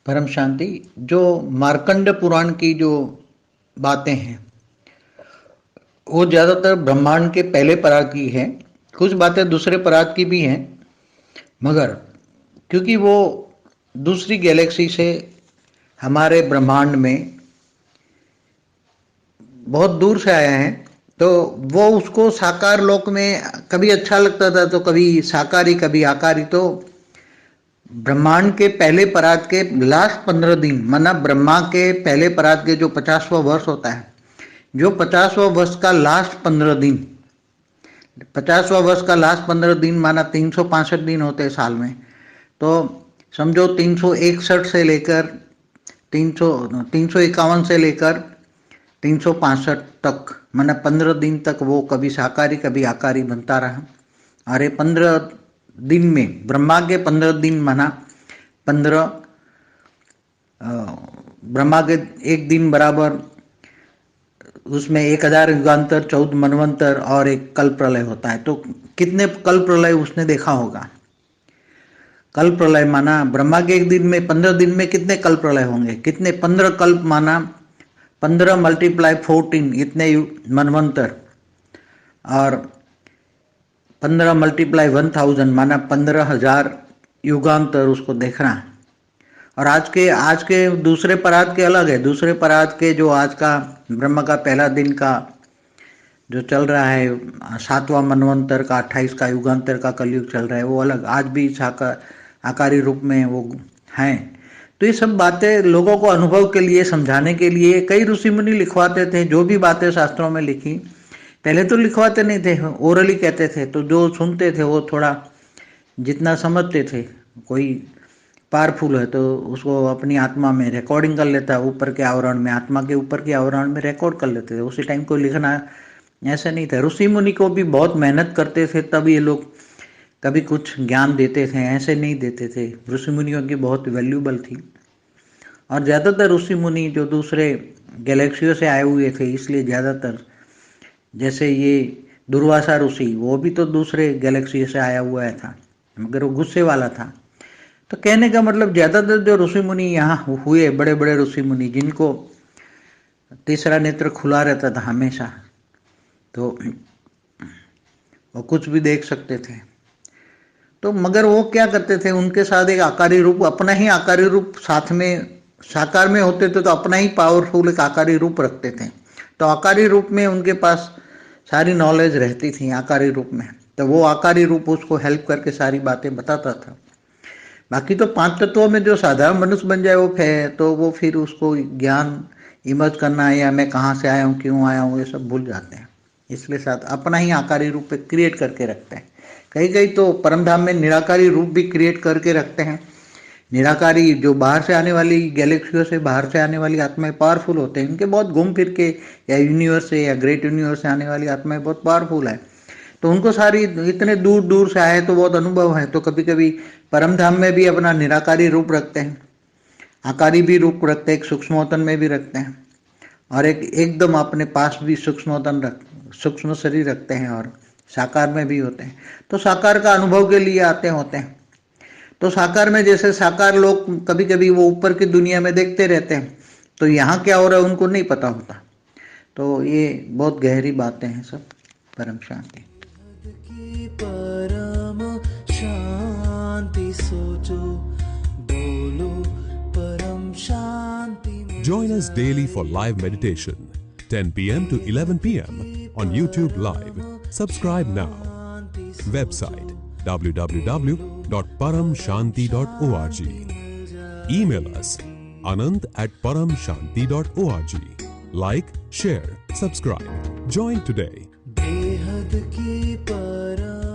परम शांति। जो मार्कंड पुराण की जो बातें हैं वो ज़्यादातर ब्रह्मांड के पहले पराग की है। कुछ बातें दूसरे पराग की भी हैं, मगर क्योंकि वो दूसरी गैलेक्सी से हमारे ब्रह्मांड में बहुत दूर से आया है, तो वो उसको साकार लोक में कभी अच्छा लगता था तो कभी साकारी कभी आकारी। तो ब्रह्मांड के पहले पराग के लास्ट 15 दिन, माना ब्रह्मा के पहले पराग के जो 50वां वर्ष होता है, जो 50वां वर्ष का लास्ट 15 दिन, 50वां वर्ष का लास्ट 15 दिन माना 365 दिन होते हैं साल में। तो समझो 361 से लेकर 351 से लेकर 365 तक, माना 15 दिन तक वो कभी साकारी कभी आकारी बनता रहा। और ये 15 दिन में ब्रह्मा के 15 दिन माना 15, ब्रह्मा के एक दिन बराबर उसमें 1000 युगांतर, 14 मनवंतर और एक कल प्रलय होता है। तो कितने कल प्रलय उसने देखा होगा। कल प्रलय माना ब्रह्मा के एक दिन में 15 दिन में कितने कल प्रलय होंगे, कितने 15 कल्प माना 15 × 14 इतने मनवंतर, और 15 × 1000 माना 15,000 युगांतर उसको देखना। और आज के दूसरे परात के अलग है। दूसरे परात के जो आज का ब्रह्म का पहला दिन का जो चल रहा है, 7वां मनवंतर का 28 का युगांतर का कलयुग चल रहा है, वो अलग। आज भी आकारी रूप में वो हैं। तो ये सब बातें लोगों को अनुभव के लिए, समझाने के लिए कई ऋषि मुनि लिखवाते थे। जो भी बातें शास्त्रों में लिखी, पहले तो लिखवाते नहीं थे, ओरली कहते थे। तो जो सुनते थे वो थोड़ा जितना समझते थे, कोई पावरफुल है तो उसको अपनी आत्मा में रिकॉर्डिंग कर लेता है, ऊपर के आवरण में, आत्मा के ऊपर के आवरण में रिकॉर्ड कर लेते थे। उसी टाइम को लिखना ऐसा नहीं था। ऋषि मुनि को भी बहुत मेहनत करते थे, तब ये लोग कभी कुछ ज्ञान देते थे, ऐसे नहीं देते थे। ऋषि मुनियों की बहुत वैल्यूबल थी। और ज़्यादातर ऋषि मुनि जो दूसरे गैलेक्सियों से आए हुए थे, इसलिए ज़्यादातर, जैसे ये दुर्वासा ऋषि, वो भी तो दूसरे गैलेक्सी से आया हुआ था, मगर वो गुस्से वाला था। तो कहने का मतलब ज़्यादातर जो ऋषि मुनि यहाँ हुए, बड़े बड़े ऋषि मुनि जिनको तीसरा नेत्र खुला रहता था हमेशा, तो वो कुछ भी देख सकते थे। तो मगर वो क्या करते थे, उनके साथ एक आकारी रूप, अपना ही आकारी रूप साथ में, साकार में होते थे तो अपना ही पावरफुल एक आकारी रूप रखते थे। तो आकारी रूप में उनके पास सारी नॉलेज रहती थी आकारी रूप में। तो वो आकारी रूप उसको हेल्प करके सारी बातें बताता था। बाकी तो 5 तत्वों में जो साधारण मनुष्य बन जाए वो तो वो फिर उसको ज्ञान इमर्ज करना है, या मैं कहाँ से आया हूँ, क्यों आया हूँ, ये सब भूल जाते हैं। इसलिए साथ अपना ही आकारी रूप क्रिएट करके रखते हैं। कई कई तो परमधाम में निराकारी रूप भी क्रिएट करके रखते हैं। निराकारी जो बाहर से आने वाली गैलेक्सियों से, बाहर से आने वाली आत्माएं पावरफुल होते हैं, इनके बहुत घूम फिर के, या यूनिवर्स से या ग्रेट यूनिवर्स से आने वाली आत्माएं बहुत पावरफुल है। तो उनको सारी इतने दूर दूर से आए तो बहुत अनुभव है। तो कभी कभी परम धाम में भी अपना निराकारी रूप रखते हैं, आकारी भी रूप रखते हैं, एक सूक्ष्मोतन में भी रखते हैं, और एक एकदम अपने पास भी सूक्ष्म शरीर रखते हैं, और साकार में भी होते हैं। तो साकार का अनुभव के लिए आते होते हैं। तो साकार में जैसे साकार लोग कभी कभी वो ऊपर की दुनिया में देखते रहते हैं, तो यहाँ क्या हो रहा है उनको नहीं पता होता। तो ये बहुत गहरी बातें हैं सब। परम शांति। की परम शांति सोचो, बोलो परम शांति। Join us daily for live meditation, 10 p.m. to 11 p.m. on YouTube Live. Subscribe now. Website www.paramshanti.org. Email us anand@paramshanti.org. Like, share, subscribe. Join today. बेहद की परम